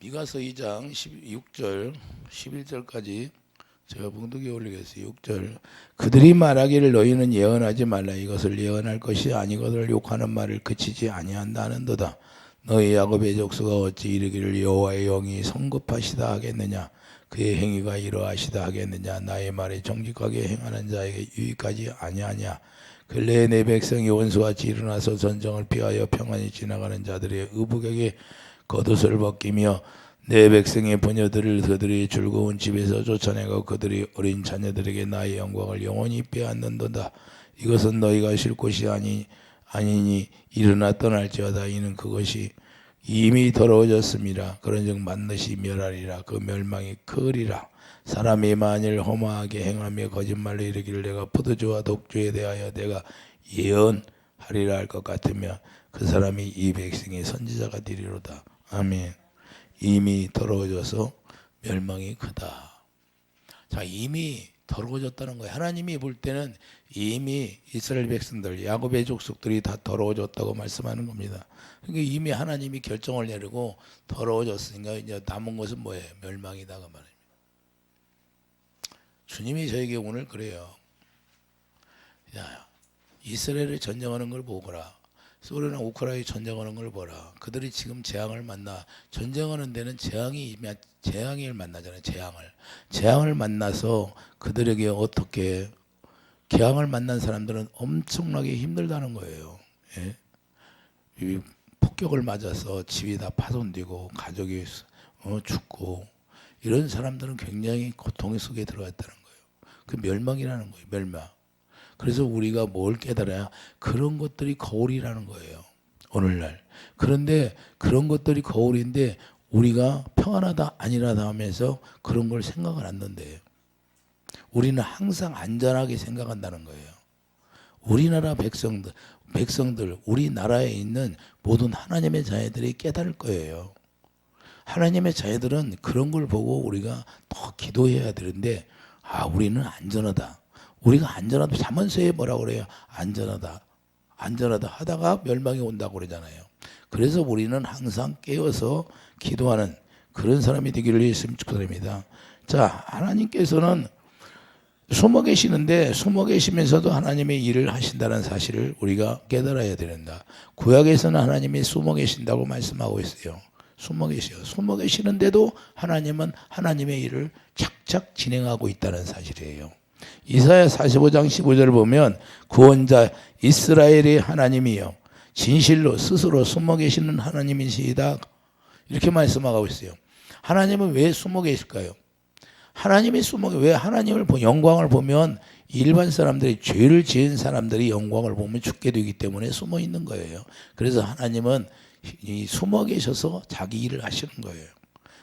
미가서 2장 16절 11절까지 제가 봉독에 올리겠어요. 6절 그들이 말하기를 너희는 예언하지 말라. 이것을 예언할 것이 아니거늘 욕하는 말을 그치지 아니한다는도다. 너희 야곱의 족수가 어찌 이르기를 여호와의 영이 성급하시다 하겠느냐. 그의 행위가 이러하시다 하겠느냐. 나의 말에 정직하게 행하는 자에게 유익하지 아니하냐. 근래에 내 백성이 원수같이 일어나서 전쟁을 피하여 평안히 지나가는 자들의 의복에게 겉옷을 벗기며 내 백성의 부녀들을 그들이 즐거운 집에서 쫓아내고 그들이 어린 자녀들에게 나의 영광을 영원히 빼앗는도다. 이것은 너희가 쉴 곳이 아니니 일어나 떠날지어다. 이는 그것이 이미 더러워졌습니다. 그런즉 만릇이 멸하리라. 그 멸망이 크리라. 사람이 만일 허무하게 행하며 거짓말로 이르기를 내가 포도주와 독주에 대하여 내가 예언하리라 할 것 같으며 그 사람이 이 백성의 선지자가 되리로다. 아멘. 이미 더러워져서 멸망이 크다. 자, 이미 더러워졌다는 거예요. 하나님이 볼 때는 이미 이스라엘 백성들, 야곱의 족속들이 다 더러워졌다고 말씀하는 겁니다. 그러니까 이미 하나님이 결정을 내리고 더러워졌으니까 이제 남은 것은 뭐예요? 멸망이다 그 말입니다. 주님이 저에게 오늘 그래요. 야, 이스라엘을 전쟁하는 걸 보거라. 소련과 우크라이나 전쟁하는 걸 보라. 그들이 지금 재앙을 만나. 전쟁하는 데는 재앙을 만나잖아요. 재앙을 만나서 그들에게 어떻게 재앙을 만난 사람들은 엄청나게 힘들다는 거예요. 예? 이 폭격을 맞아서 집이 다 파손되고 가족이 죽고 이런 사람들은 굉장히 고통 속에 들어갔다는 거예요. 그 멸망이라는 거예요. 멸망. 그래서 우리가 뭘 깨달아야 그런 것들이 거울이라는 거예요. 오늘날. 그런데 그런 것들이 거울인데 우리가 평안하다 아니라다 하면서 그런 걸 생각을 안 한대요. 우리는 항상 안전하게 생각한다는 거예요. 우리나라 백성들 우리나라에 있는 모든 하나님의 자녀들이 깨달을 거예요. 하나님의 자녀들은 그런 걸 보고 우리가 더 기도해야 되는데 우리는 안전하다. 우리가 안전하다. 잠언서에 뭐라고 그래요? 안전하다 하다가 멸망이 온다고 그러잖아요. 그래서 우리는 항상 깨어서 기도하는 그런 사람이 되기를 예수님 축복드립니다. 자, 하나님께서는 숨어 계시는데 숨어 계시면서도 하나님의 일을 하신다는 사실을 우리가 깨달아야 된다. 구약에서는 하나님이 숨어 계신다고 말씀하고 있어요. 숨어 계셔요. 숨어 계시는데도 하나님은 하나님의 일을 착착 진행하고 있다는 사실이에요. 이사야 45장 15절을 보면 구원자 이스라엘의 하나님이요 진실로 스스로 숨어 계시는 하나님이시다 이렇게 말씀하고 있어요. 하나님은 왜 숨어 계실까요? 하나님이 왜 하나님을 영광을 보면 일반 사람들이 죄를 지은 사람들이 영광을 보면 죽게 되기 때문에 숨어 있는 거예요. 그래서 하나님은 숨어 계셔서 자기 일을 하시는 거예요.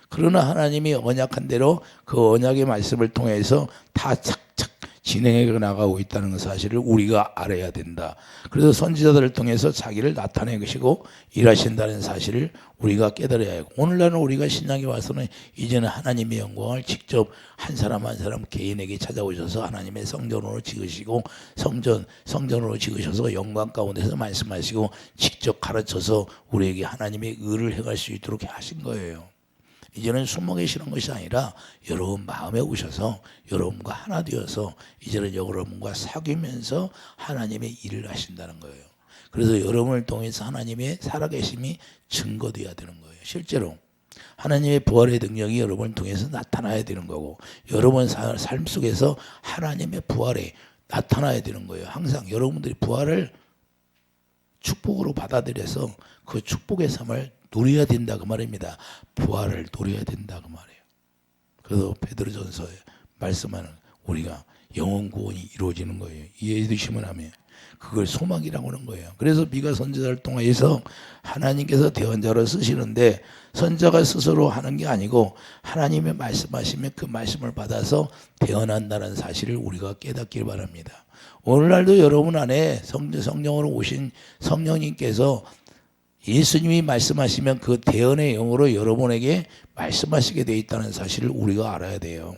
그러나 하나님이 언약한 대로 그 언약의 말씀을 통해서 다 착착 진행해 나가고 있다는 사실을 우리가 알아야 된다. 그래서 선지자들을 통해서 자기를 나타내시고 일하신다는 사실을 우리가 깨달아야 하고 오늘날은 우리가 신약에 와서는 이제는 하나님의 영광을 직접 한 사람 한 사람 개인에게 찾아오셔서 하나님의 성전으로 지으시고 성전으로 지으셔서 영광 가운데서 말씀하시고 직접 가르쳐서 우리에게 하나님의 의를 행할 수 있도록 하신 거예요. 이제는 숨어 계시는 것이 아니라 여러분 마음에 오셔서 여러분과 하나 되어서 이제는 여러분과 사귀면서 하나님의 일을 하신다는 거예요. 그래서 여러분을 통해서 하나님의 살아계심이 증거되어야 되는 거예요. 실제로 하나님의 부활의 능력이 여러분을 통해서 나타나야 되는 거고 여러분 삶 속에서 하나님의 부활에 나타나야 되는 거예요. 항상 여러분들이 부활을 축복으로 받아들여서 그 축복의 삶을 누려야 된다 그 말입니다. 부활을 누려야 된다 그 말이에요. 그래서 베드로전서에 말씀하는 우리가 영혼 구원이 이루어지는 거예요. 이해해 주시면 하면 그걸 소망이라고 하는 거예요. 그래서 미가 선지자를 통해서 하나님께서 대언자로 쓰시는데 선지자가 스스로 하는 게 아니고 하나님의 말씀하시면 그 말씀을 받아서 대언한다는 사실을 우리가 깨닫길 바랍니다. 오늘날도 여러분 안에 성령으로 오신 성령님께서 예수님이 말씀하시면 그 대언의 영으로 여러분에게 말씀하시게 되어 있다는 사실을 우리가 알아야 돼요.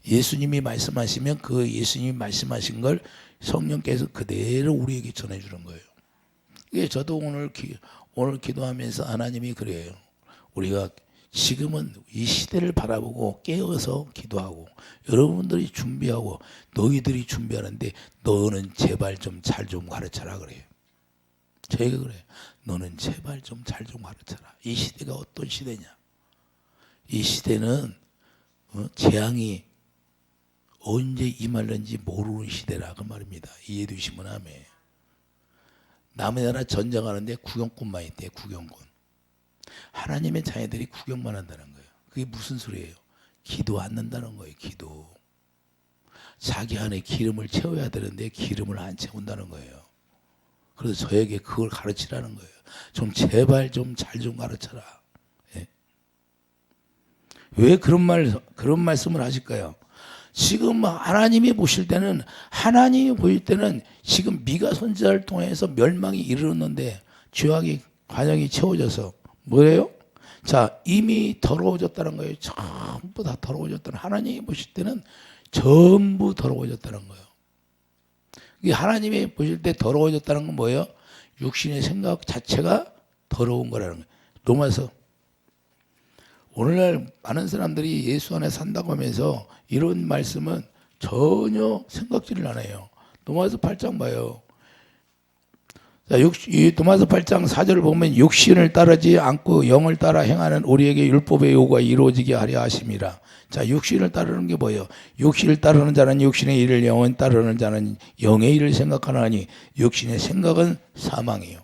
예수님이 말씀하시면 그 예수님이 말씀하신 걸 성령께서 그대로 우리에게 전해주는 거예요. 이게 저도 오늘 기도하면서 하나님이 그래요. 우리가 지금은 이 시대를 바라보고 깨어서 기도하고 여러분들이 준비하고 너희들이 준비하는데 너는 제발 좀 잘 좀 가르쳐라 그래요. 저희가 그래요. 너는 제발 좀 잘 좀 가르쳐라. 이 시대가 어떤 시대냐. 이 시대는 재앙이 언제 임할는지 모르는 시대라 그 말입니다. 이해해 주시면 아멘. 남의 나라 전쟁하는데 구경꾼만 있대. 구경꾼. 하나님의 자녀들이 구경만 한다는 거예요. 그게 무슨 소리예요? 기도 않는다는 거예요. 기도. 자기 안에 기름을 채워야 되는데 기름을 안 채운다는 거예요. 그래서 저에게 그걸 가르치라는 거예요. 좀 제발 좀 잘 좀 가르쳐라. 예? 왜 그런 말씀을 하실까요? 지금 하나님이 보실 때는 지금 미가 선지자를 통해서 멸망이 이르렀는데 죄악의 관영이 채워져서 뭐예요? 자, 이미 더러워졌다는 거예요. 전부 다 더러워졌다는. 하나님이 보실 때는 전부 더러워졌다는 거예요. 하나님이 보실 때 더러워졌다는 건 뭐예요? 육신의 생각 자체가 더러운 거라는 거예요. 로마서. 오늘날 많은 사람들이 예수 안에 산다고 하면서 이런 말씀은 전혀 생각지를 안 해요. 로마서 8장 봐요. 자, 로마서 8장 4절을 보면 육신을 따르지 않고 영을 따라 행하는 우리에게 율법의 요구가 이루어지게 하려 하심이라. 자, 육신을 따르는 게 뭐예요? 육신을 따르는 자는 육신의 일을, 영을 따르는 자는 영의 일을 생각하나니 육신의 생각은 사망이에요.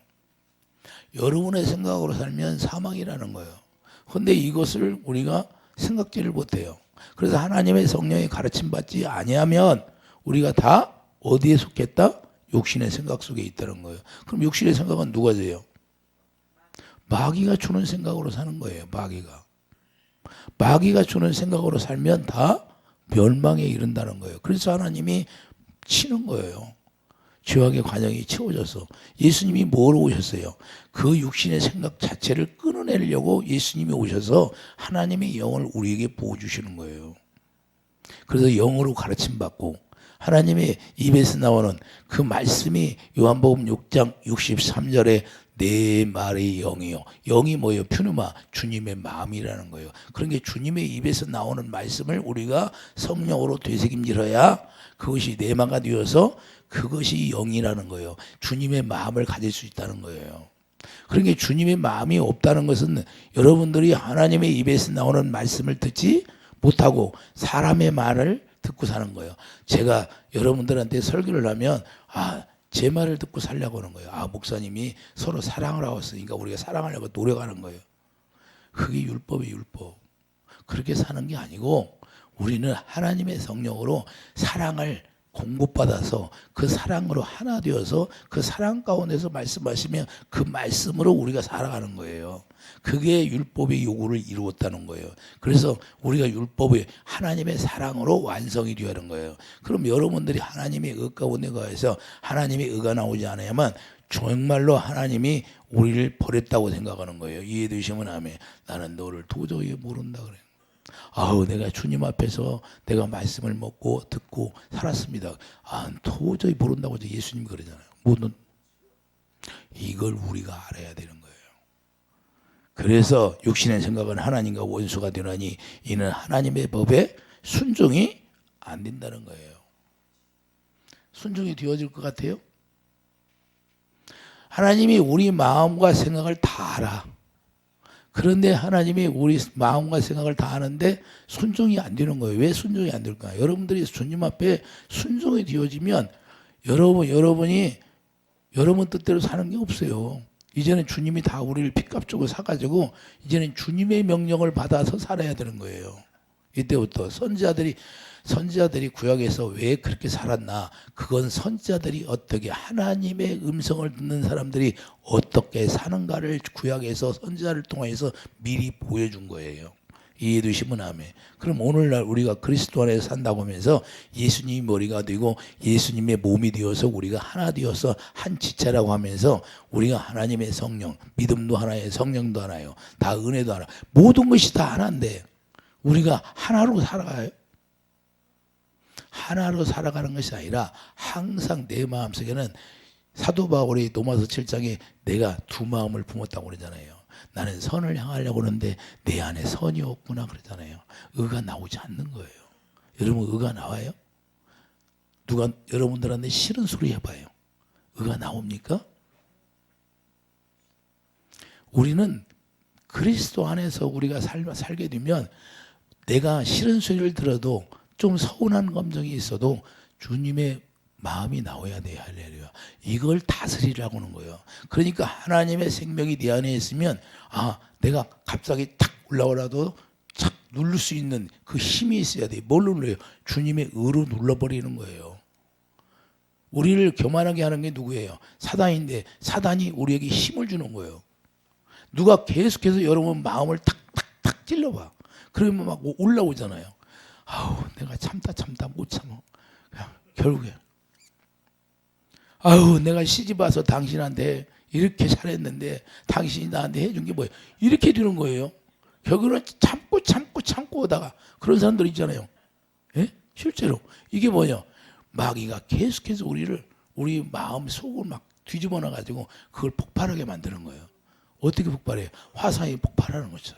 여러분의 생각으로 살면 사망이라는 거예요. 그런데 이것을 우리가 생각지를 못해요. 그래서 하나님의 성령의 가르침 받지 아니하면 우리가 다 어디에 속했다? 육신의 생각 속에 있다는 거예요. 그럼 육신의 생각은 누가 져요? 마귀가 주는 생각으로 사는 거예요. 마귀가 주는 생각으로 살면 다 멸망에 이른다는 거예요. 그래서 하나님이 치는 거예요. 죄악의 관영이 채워져서. 예수님이 뭐로 오셨어요? 그 육신의 생각 자체를 끊어내려고 예수님이 오셔서 하나님의 영을 우리에게 부어주시는 거예요. 그래서 영으로 가르침 받고 하나님의 입에서 나오는 그 말씀이 요한복음 6장 63절에 내 말의 영이요. 영이 뭐예요? 퓨누마, 주님의 마음이라는 거예요. 그런 게 주님의 입에서 나오는 말씀을 우리가 성령으로 되새김질해야 그것이 내 마가 되어서 그것이 영이라는 거예요. 주님의 마음을 가질 수 있다는 거예요. 그러니까 주님의 마음이 없다는 것은 여러분들이 하나님의 입에서 나오는 말씀을 듣지 못하고 사람의 말을 듣고 사는 거예요. 제가 여러분들한테 설교를 하면 제 말을 듣고 살려고 하는 거예요. 목사님이 서로 사랑을 하고 있으니까 우리가 사랑하려고 노력하는 거예요. 그게 율법이에요. 율법. 그렇게 사는 게 아니고 우리는 하나님의 성령으로 사랑을 공급받아서 그 사랑으로 하나 되어서 그 사랑 가운데서 말씀하시면 그 말씀으로 우리가 살아가는 거예요. 그게 율법의 요구를 이루었다는 거예요. 그래서 우리가 율법의 하나님의 사랑으로 완성이 되어야 하는 거예요. 그럼 여러분들이 하나님의 의 가운데 가서 하나님의 의가 나오지 않으면 정말로 하나님이 우리를 버렸다고 생각하는 거예요. 이해되시면 아멘. 나는 너를 도저히 모른다 그래요. 내가 주님 앞에서 내가 말씀을 먹고 듣고 살았습니다. 도저히 모른다고 예수님이 그러잖아요. 이걸 우리가 알아야 되는 거예요. 그래서 육신의 생각은 하나님과 원수가 되나니 이는 하나님의 법에 순종이 안 된다는 거예요. 순종이 되어질 것 같아요? 하나님이 우리 마음과 생각을 다 알아. 그런데 하나님이 우리 마음과 생각을 다 아는데 순종이 안 되는 거예요. 왜 순종이 안 될까요? 여러분들이 주님 앞에 순종이 되어지면 여러분이 여러분 뜻대로 사는 게 없어요. 이제는 주님이 다 우리를 핏값 주고 사가지고 이제는 주님의 명령을 받아서 살아야 되는 거예요. 이때부터 선지자들이 구약에서 왜 그렇게 살았나? 그건 선지자들이 어떻게 하나님의 음성을 듣는 사람들이 어떻게 사는가를 구약에서 선지자를 통해서 미리 보여준 거예요. 이해되시면 아멘. 그럼 오늘날 우리가 그리스도 안에서 산다고 하면서 예수님이 머리가 되고 예수님의 몸이 되어서 우리가 하나 되어서 한 지체라고 하면서 우리가 하나님의 성령, 믿음도 하나예요, 성령도 하나예요, 다 은혜도 하나, 모든 것이 다 하나인데 우리가 하나로 살아가요. 하나로 살아가는 것이 아니라 항상 내 마음속에는 사도 바울이 로마서 7장에 내가 두 마음을 품었다고 그러잖아요. 나는 선을 향하려고 하는데 내 안에 선이 없구나 그러잖아요. 의가 나오지 않는 거예요. 여러분 의가 나와요? 누가 여러분들한테 싫은 소리 해봐요. 의가 나옵니까? 우리는 그리스도 안에서 우리가 살게 되면 내가 싫은 소리를 들어도 좀 서운한 감정이 있어도 주님의 마음이 나와야 돼요. 할렐루야. 이걸 다스리라고 하는 거예요. 그러니까 하나님의 생명이 내 안에 있으면 내가 갑자기 탁 올라오라도 착 누를 수 있는 그 힘이 있어야 돼요. 뭘로 눌러요? 주님의 의로 눌러버리는 거예요. 우리를 교만하게 하는 게 누구예요? 사단인데 사단이 우리에게 힘을 주는 거예요. 누가 계속해서 여러분 마음을 탁탁탁 찔러봐. 그러면 막 올라오잖아요. 내가 참다 못 참아. 결국에 내가 시집 와서 당신한테 이렇게 잘했는데 당신이 나한테 해준 게 뭐예요? 이렇게 되는 거예요. 결국은 참고 오다가 그런 사람들 있잖아요. 예? 실제로 이게 뭐냐? 마귀가 계속해서 우리 마음 속을 막 뒤집어 놔가지고 그걸 폭발하게 만드는 거예요. 어떻게 폭발해요? 화산이 폭발하는 거죠.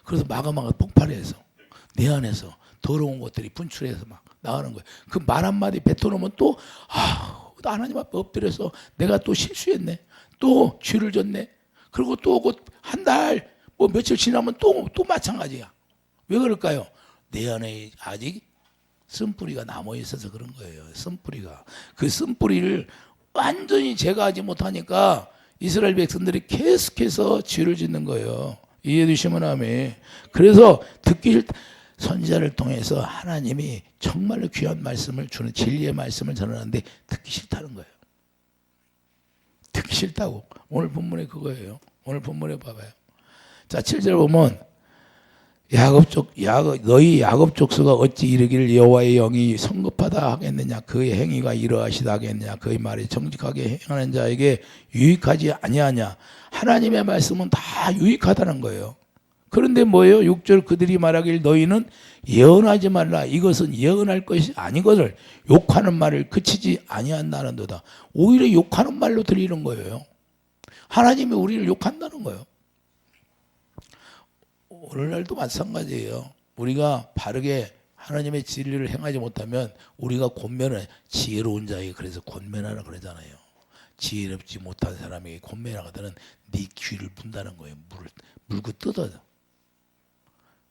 그래서 마가마가 폭발해서 내 안에서 더러운 것들이 분출해서 막 나가는 거예요. 그 말 한마디 뱉어놓으면 또 하나님 앞에 엎드려서 내가 또 실수했네. 또 죄를 졌네. 그리고 또 한 달 며칠 지나면 또 마찬가지야. 왜 그럴까요? 내 안에 아직 쓴뿌리가 남아있어서 그런 거예요. 쓴뿌리가. 그 쓴뿌리를 완전히 제거하지 못하니까 이스라엘 백성들이 계속해서 죄를 짓는 거예요. 이해해 주시면 아멘. 그래서 듣기 싫다. 선지자를 통해서 하나님이 정말로 귀한 말씀을 주는 진리의 말씀을 전하는데 듣기 싫다는 거예요. 듣기 싫다고. 오늘 본문에 그거예요. 오늘 본문에 봐봐요. 자, 7절 보면 너희 야곱 족속가 어찌 이르기를 여호와의 영이 성급하다 하겠느냐, 그의 행위가 이러하시다 하겠느냐, 그의 말이 정직하게 행하는 자에게 유익하지 아니하냐. 하나님의 말씀은 다 유익하다는 거예요. 그런데 뭐예요? 6절 그들이 말하길 너희는 예언하지 말라. 이것은 예언할 것이 아니거늘 욕하는 말을 그치지 아니한다는도다. 오히려 욕하는 말로 들리는 거예요. 하나님이 우리를 욕한다는 거예요. 오늘날도 마찬가지예요. 우리가 바르게 하나님의 진리를 행하지 못하면 우리가 권면을 지혜로운 자에게 그래서 권면하라 그러잖아요. 지혜롭지 못한 사람에게 권면하거든 네 귀를 문다는 거예요. 물고 뜯어요.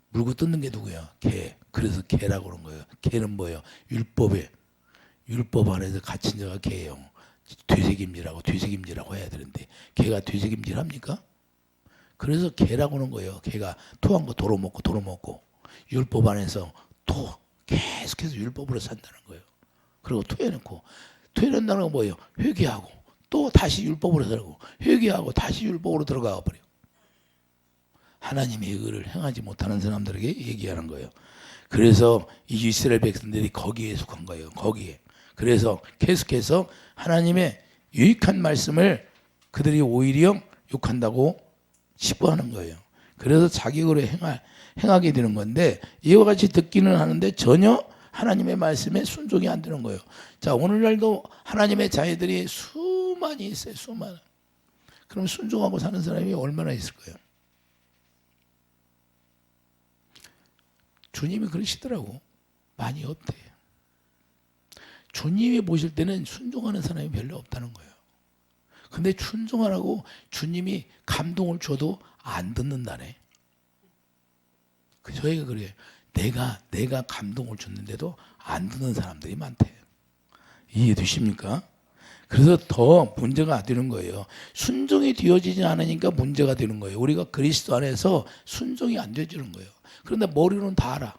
물고 뜯는 게 누구야? 개. 그래서 개라고 그런 거예요. 개는 뭐예요? 율법 안에서 갇힌 자가 개예요. 되새김질하고 해야 되는데 개가 되새김질 합니까? 그래서 개라고 하는 거예요. 개가 토한 거 도로 먹고 율법 안에서 또 계속해서 율법으로 산다는 거예요. 그리고 토해낸다는 건 뭐예요? 회개하고 또 다시 율법으로 살고 회개하고 다시 율법으로 들어가 버려요. 하나님의 의를 행하지 못하는 사람들에게 얘기하는 거예요. 그래서 이 이스라엘 백성들이 거기에 속한 거예요. 거기에. 그래서 계속해서 하나님의 유익한 말씀을 그들이 오히려 욕한다고 치부하는 거예요. 그래서 자격으로 행하게 되는 건데 이와 같이 듣기는 하는데 전혀 하나님의 말씀에 순종이 안 되는 거예요. 자, 오늘날도 하나님의 자녀들이 수많이 있어요. 수많아. 그럼 순종하고 사는 사람이 얼마나 있을 거예요? 주님이 그러시더라고. 많이 없대요. 주님이 보실 때는 순종하는 사람이 별로 없다는 거예요. 근데 순종하라고 주님이 감동을 줘도 안 듣는다네. 저희가 그래요. 내가 감동을 줬는데도 안 듣는 사람들이 많대요. 이해되십니까? 그래서 더 문제가 되는 거예요. 순종이 되어지지 않으니까 문제가 되는 거예요. 우리가 그리스도 안에서 순종이 안 되어지는 거예요. 그런데 머리로는 다 알아.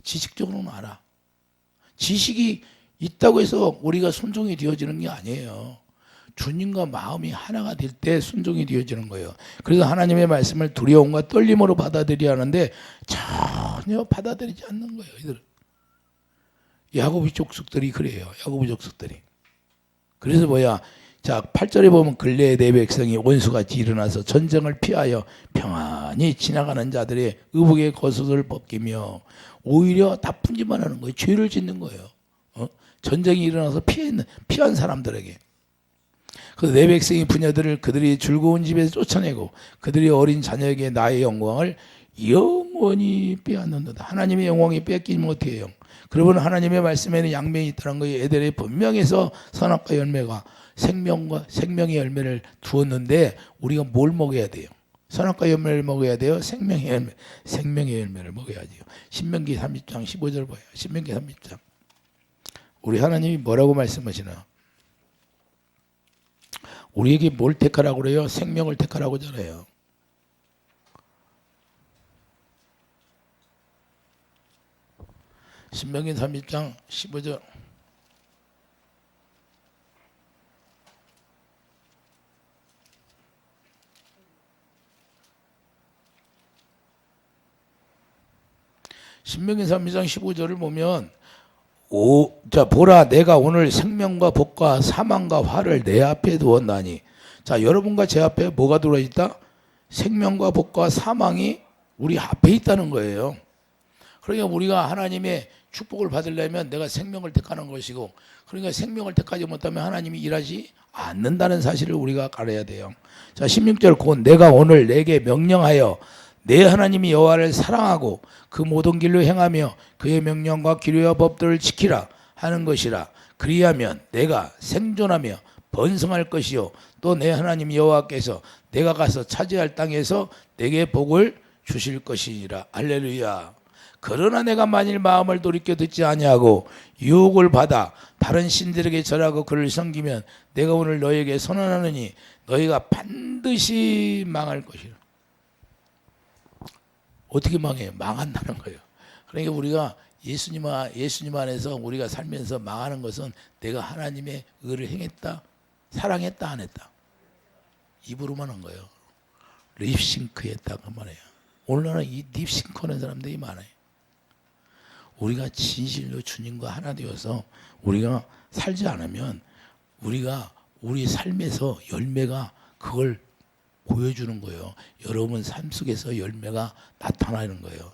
지식적으로는 알아. 지식이 있다고 해서 우리가 순종이 되어지는 게 아니에요. 주님과 마음이 하나가 될 때 순종이 되어지는 거예요. 그래서 하나님의 말씀을 두려움과 떨림으로 받아들여야 하는데 전혀 받아들이지 않는 거예요. 이들 야곱의 족속들이 그래요. 야곱의 족속들이. 그래서 자, 8절에 보면 근래에 내 백성이 원수같이 일어나서 전쟁을 피하여 평안히 지나가는 자들의 의복의 겉옷을 벗기며 오히려 나쁜 짓만 하는 거예요. 죄를 짓는 거예요. 전쟁이 일어나서 피한 사람들에게. 그 내 백성의 부녀들을 그들이 즐거운 집에서 쫓아내고 그들이 어린 자녀에게 나의 영광을 영원히 빼앗는다. 하나님의 영광이 뺏기지 못해요. 그러면 하나님의 말씀에는 양면이 있다는 거예요. 에덴의 분명해서 선악과 열매가 생명의 열매를 두었는데 우리가 뭘 먹어야 돼요? 선악과 열매를 먹어야 돼요. 생명의 열매를 먹어야 돼요. 신명기 30장 15절 봐요. 신명기 30장. 우리 하나님이 뭐라고 말씀하시나? 우리에게 뭘 택하라고 그래요? 생명을 택하라고 하잖아요. 신명기 30장 15절. 신명기 30장 15절을 보면 자 보라 내가 오늘 생명과 복과 사망과 화를 내 앞에 두었나니. 자 여러분과 제 앞에 뭐가 들어있다? 생명과 복과 사망이 우리 앞에 있다는 거예요. 그러니까 우리가 하나님의 축복을 받으려면 내가 생명을 택하는 것이고, 그러니까 생명을 택하지 못하면 하나님이 일하지 않는다는 사실을 우리가 알아야 돼요. 자 16절 곧 내가 오늘 내게 명령하여 내 하나님이 여호와를 사랑하고 그 모든 길로 행하며 그의 명령과 기류와 법들을 지키라 하는 것이라. 그리하면 내가 생존하며 번성할 것이요 또 내 하나님 여호와께서 내가 가서 차지할 땅에서 내게 복을 주실 것이니라. 할렐루야. 그러나 내가 만일 마음을 돌이켜 듣지 아니하고 유혹을 받아 다른 신들에게 절하고 그를 섬기면 내가 오늘 너에게 선언하느니 너희가 반드시 망할 것이라. 어떻게 망해요? 망한다는 거예요. 그러니까 우리가 예수님 안에서 우리가 살면서 망하는 것은 내가 하나님의 의를 행했다, 사랑했다, 안 했다. 입으로만 한 거예요. 립싱크 했다 그 말이에요. 오늘날은 이 립싱크 하는 사람들이 많아요. 우리가 진실로 주님과 하나 되어서 우리가 살지 않으면 우리가 우리 삶에서 열매가 그걸 보여주는 거예요. 여러분 삶 속에서 열매가 나타나는 거예요.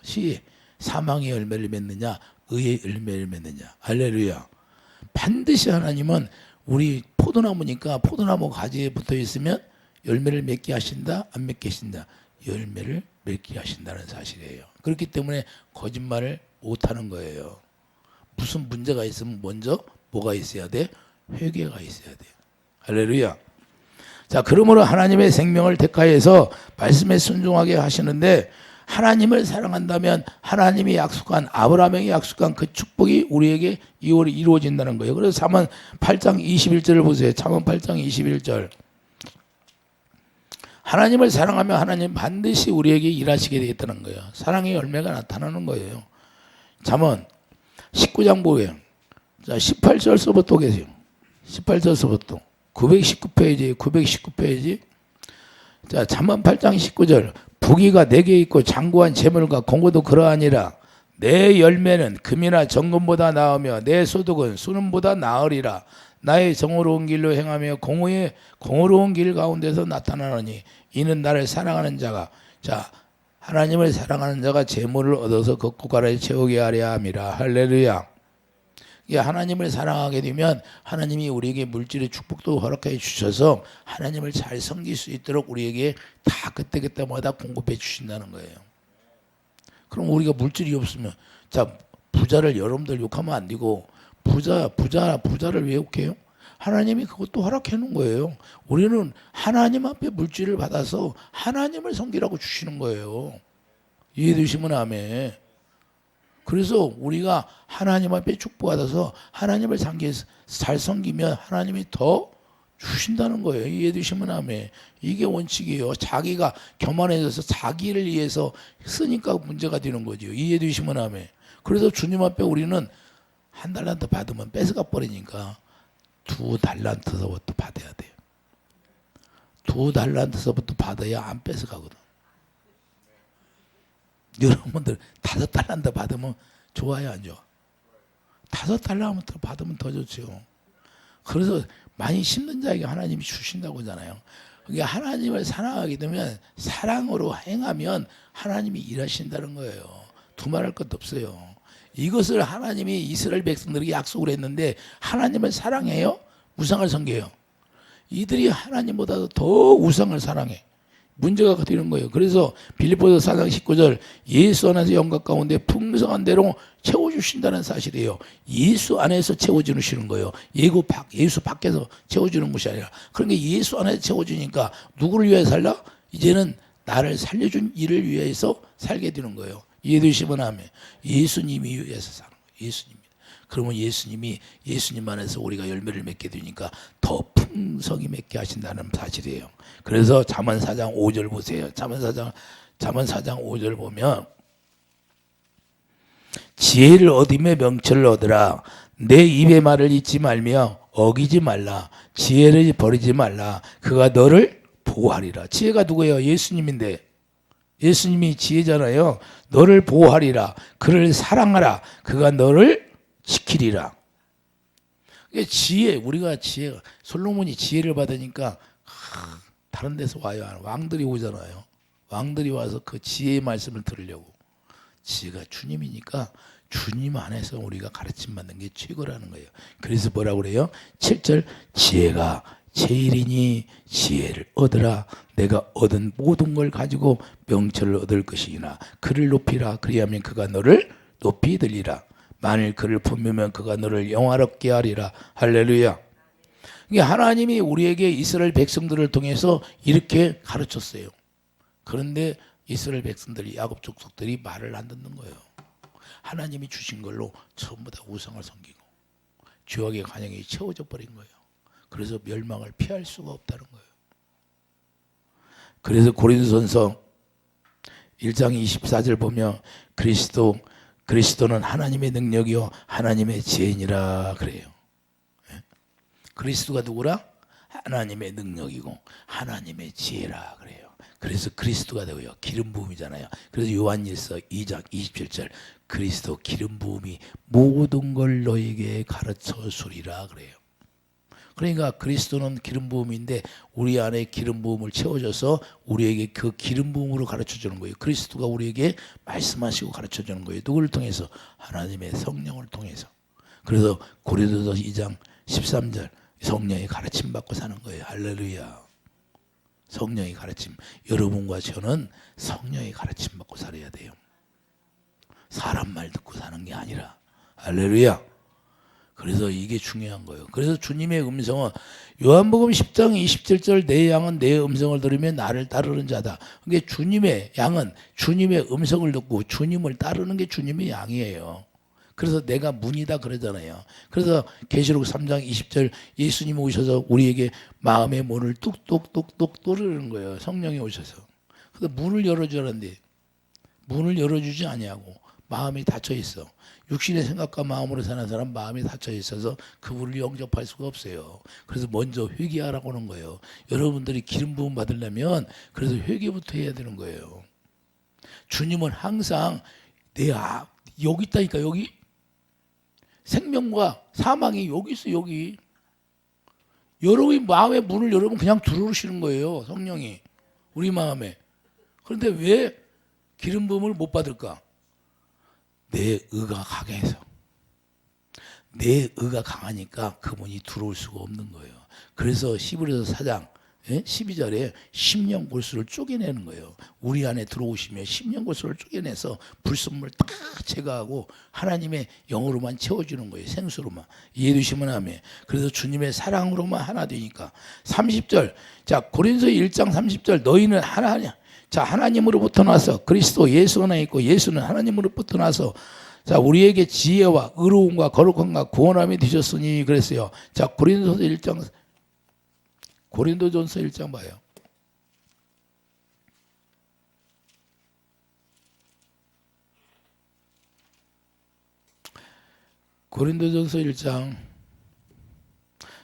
사망의 열매를 맺느냐 의의 열매를 맺느냐. 할렐루야. 반드시 하나님은 우리 포도나무니까 포도나무 가지에 붙어 있으면 열매를 맺게 하신다 안 맺게 하신다. 열매를 맺게 하신다는 사실이에요. 그렇기 때문에 거짓말을 못하는 거예요. 무슨 문제가 있으면 먼저 뭐가 있어야 돼? 회개가 있어야 돼요. 할렐루야. 자, 그러므로 하나님의 생명을 택하여서 말씀에 순종하게 하시는데, 하나님을 사랑한다면 하나님이 약속한, 아브라함에게 약속한 그 축복이 우리에게 이루어진다는 거예요. 그래서 잠언 8장 21절을 보세요. 잠언 8장 21절. 하나님을 사랑하면 하나님 반드시 우리에게 일하시게 되겠다는 거예요. 사랑의 열매가 나타나는 거예요. 잠언 19장 보세요. 자, 18절서부터 계세요. 18절서부터 919페이지. 자, 잠언 8장 19절. 부귀가 내게 있고 장구한 재물과 공고도 그러하니라. 내 열매는 금이나 정금보다 나으며 내 소득은 수는보다 나으리라. 나의 정의로운 길로 행하며 공의로운 길 가운데서 나타나느니 이는 나를 사랑하는 자가, 자, 하나님을 사랑하는 자가 재물을 얻어서 그 고가를 채우게 하려 함이라. 할렐루야. 하나님을 사랑하게 되면 하나님이 우리에게 물질의 축복도 허락해 주셔서 하나님을 잘 섬길 수 있도록 우리에게 다 그때마다 공급해 주신다는 거예요. 그럼 우리가 물질이 없으면, 자, 부자를 여러분들 욕하면 안 되고, 부자를 왜 욕해요? 하나님이 그것도 허락해 놓은 거예요. 우리는 하나님 앞에 물질을 받아서 하나님을 섬기라고 주시는 거예요. 이해되시면 아멘. 그래서 우리가 하나님 앞에 축복받아서 하나님을 잘 섬기면 하나님이 더 주신다는 거예요. 이해되시면 아멘. 이게 원칙이에요. 자기가 교만해져서 자기를 위해서 쓰니까 문제가 되는 거죠. 이해되시면 아멘. 그래서 주님 앞에 우리는 한 달란트 받으면 뺏어가 버리니까 2달란트서부터 받아야 돼요. 2달란트서부터 받아야 안 뺏어가거든. 여러분들 5달란트 받으면 좋아요, 안 좋아? 5달란트 받으면 더 좋죠. 그래서 많이 심는 자에게 하나님이 주신다고 하잖아요. 그러니까 하나님을 사랑하게 되면, 사랑으로 행하면 하나님이 일하신다는 거예요. 두말할 것도 없어요. 이것을 하나님이 이스라엘 백성들에게 약속을 했는데, 하나님을 사랑해요? 우상을 섬겨요? 이들이 하나님보다 더 우상을 사랑해. 문제가 되는 거예요. 그래서 빌립보서 4장 19절 예수 안에서 영광 가운데 풍성한 대로 채워주신다는 사실이에요. 예수 안에서 채워주시는 거예요. 예수 밖에서 채워주는 것이 아니라. 그러니까 예수 안에서 채워주니까 누구를 위해 살라? 이제는 나를 살려준 이를 위해서 살게 되는 거예요. 이해되시면 하면 예수님이 위해서 사는 거예요. 예수님. 그러면 예수님 안에서 우리가 열매를 맺게 되니까 더 풍성히 맺게 하신다는 사실이에요. 그래서 잠언 4장 5절 보세요. 잠언 4장 5절 보면 지혜를 얻으며 명철을 얻으라. 내 입의 말을 잊지 말며 어기지 말라. 지혜를 버리지 말라. 그가 너를 보호하리라. 지혜가 누구예요? 예수님인데. 예수님이 지혜잖아요. 너를 보호하리라. 그를 사랑하라. 그가 너를 지키리라. 우리가 솔로몬이 지혜를 받으니까 다른 데서 와요. 왕들이 오잖아요. 왕들이 와서 그 지혜의 말씀을 들으려고. 지혜가 주님이니까 주님 안에서 우리가 가르침 받는 게 최고라는 거예요. 그래서 뭐라고 그래요? 7절 지혜가 제일이니 지혜를 얻으라. 내가 얻은 모든 걸 가지고 명철을 얻을 것이나 그를 높이라. 그리하면 그가 너를 높이 들리라. 만일 그를 품으면 그가 너를 영화롭게 하리라. 할렐루야. 하나님이 우리에게 이스라엘 백성들을 통해서 이렇게 가르쳤어요. 그런데 이스라엘 백성들이 야곱 족속들이 말을 안 듣는 거예요. 하나님이 주신 걸로 전부 다 우상을 섬기고 죄악의 관영이 채워져 버린 거예요. 그래서 멸망을 피할 수가 없다는 거예요. 그래서 고린도전서 1장 24절 보면 그리스도는 하나님의 능력이요 하나님의 지혜니라 그래요. 그리스도가 누구라? 하나님의 능력이고 하나님의 지혜라 그래요. 그래서 그리스도가 되고요. 기름 부음이잖아요. 그래서 요한일서 2장 27절 그리스도 기름 부음이 모든 걸 너에게 가르쳐 주리라 그래요. 그러니까 그리스도는 기름 부음인데 우리 안에 기름 부음을 채워줘서 우리에게 그 기름 부음으로 가르쳐 주는 거예요. 그리스도가 우리에게 말씀하시고 가르쳐 주는 거예요. 누구를 통해서? 하나님의 성령을 통해서. 그래서 고린도서 2장 13절 성령의 가르침 받고 사는 거예요. 할렐루야. 성령의 가르침. 여러분과 저는 성령의 가르침 받고 살아야 돼요. 사람 말 듣고 사는 게 아니라. 할렐루야. 그래서 이게 중요한 거예요. 그래서 주님의 음성은 요한복음 10장 27절 내 양은 내 음성을 들으면 나를 따르는 자다. 그게 주님의 양은 주님의 음성을 듣고 주님을 따르는 게 주님의 양이에요. 그래서 내가 문이다 그러잖아요. 그래서 계시록 3장 20절 예수님이 오셔서 우리에게 마음의 문을 뚝뚝뚝뚝 뚫으는 거예요. 성령이 오셔서. 그래서 문을 열어주라는데 문을 열어주지 아니하고 마음이 닫혀 있어. 육신의 생각과 마음으로 사는 사람 마음이 닫혀 있어서 그분을 영접할 수가 없어요. 그래서 먼저 회개하라고 하는 거예요. 여러분들이 기름 부음 받으려면 그래서 회개부터 해야 되는 거예요. 주님은 항상 여기 있다니까. 여기 생명과 사망이 여기 있어. 여기 여러분이 마음의 문을 열으면 그냥 들어오시는 거예요. 성령이 우리 마음에. 그런데 왜 기름 부음을 못 받을까? 내 의가 강해서. 내 의가 강하니까 그분이 들어올 수가 없는 거예요. 그래서 히브리서 4장 12절에 심령골수를 쪼개내는 거예요. 우리 안에 들어오시면 심령골수를 쪼개내서 불순물 다 제거하고 하나님의 영으로만 채워주는 거예요. 생수로만. 이해되시면 하면. 그래서 주님의 사랑으로만 하나 되니까. 30절. 자, 고린도서 1장 30절 너희는 하나님으로부터 나서 그리스도 예수 안에 있고 예수는 하나님으로부터 나서 자 우리에게 지혜와 의로움과 거룩함과 구원함이 되셨으니 그랬어요. 자 고린도전서 1장 봐요. 고린도전서 1장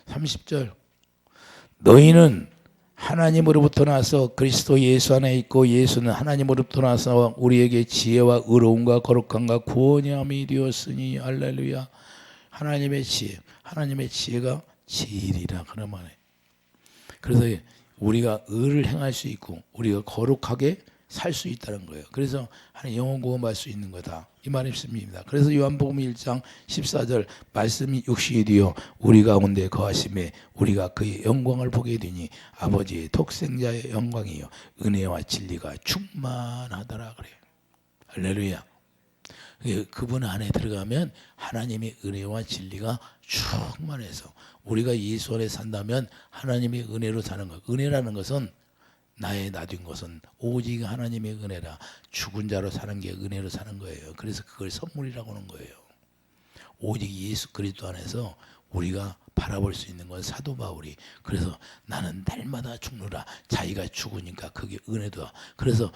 30절 너희는 하나님으로부터 나서 그리스도 예수 안에 있고 예수는 하나님으로부터 나서 우리에게 지혜와 의로움과 거룩함과 구원함이 되었으니 할렐루야. 하나님의 지혜가 제일이라 그런 말이에요. 그래서 우리가 의를 행할 수 있고 우리가 거룩하게 살 수 있다는 거예요. 그래서 하나님 영혼 구원받을 수 있는 거다. 이 말씀입니다. 그래서 요한복음 1장 14절 말씀이 육신이 되어 우리 가운데 거하심에 우리가 그의 영광을 보게 되니 아버지의 독생자의 영광이요 은혜와 진리가 충만하더라 그래요. 할렐루야. 그분 안에 들어가면 하나님의 은혜와 진리가 충만해서 우리가 예수 안에 산다면 하나님의 은혜로 사는 것. 은혜라는 것은 나의 놔둔 것은 오직 하나님의 은혜라. 죽은 자로 사는 게 은혜로 사는 거예요. 그래서 그걸 선물이라고 하는 거예요. 오직 예수 그리스도 안에서 우리가 바라볼 수 있는 건 사도 바울이 그래서 나는 날마다 죽노라. 자기가 죽으니까 그게 은혜다. 그래서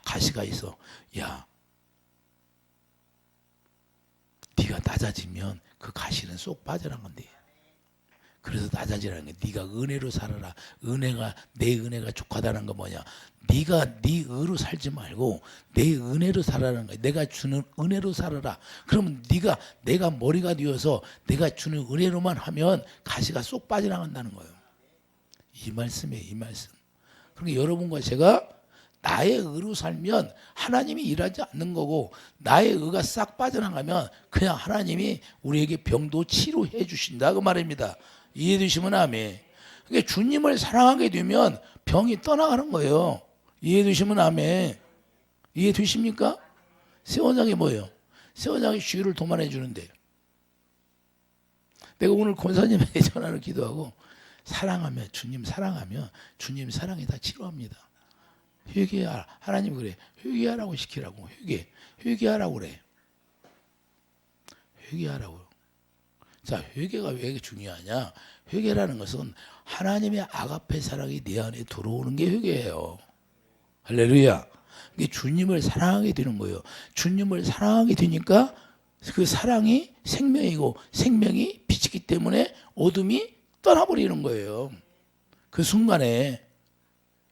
가시가 있어. 야, 네가 낮아지면 그 가시는 쏙 빠져나간대. 그래서 낮아지라는 게 네가 은혜로 살아라. 내 은혜가 족하다는 거 뭐냐? 네가 네 의로 살지 말고 내 은혜로 살아라는 거야. 내가 주는 은혜로 살아라. 그러면 내가 머리가 되어서 내가 주는 은혜로만 하면 가시가 쏙 빠져나간다는 거예요. 이 말씀이에요. 이 말씀. 그러니까 여러분과 제가 나의 의로 살면 하나님이 일하지 않는 거고 나의 의가 싹 빠져나가면 그냥 하나님이 우리에게 병도 치료해 주신다 그 말입니다. 이해되시면 아멘. 그러니까 주님을 사랑하게 되면 병이 떠나가는 거예요. 이해되시면 아멘. 이해되십니까? 세원장이 뭐예요? 세원장이 주유를 도만해 주는데 내가 오늘 권사님에게 전화를 기도하고 사랑하면 주님 사랑이 다 치료합니다. 회개하라. 하나님 그래. 회개하라고 시키라고. 회개하라고 그래. 회개하라고. 자, 회개가 왜 중요하냐? 회개라는 것은 하나님의 아가페 사랑이 내 안에 들어오는 게 회개예요. 할렐루야. 이게 주님을 사랑하게 되는 거예요. 주님을 사랑하게 되니까 그 사랑이 생명이고 생명이 빛이기 때문에 어둠이 떠나버리는 거예요. 그 순간에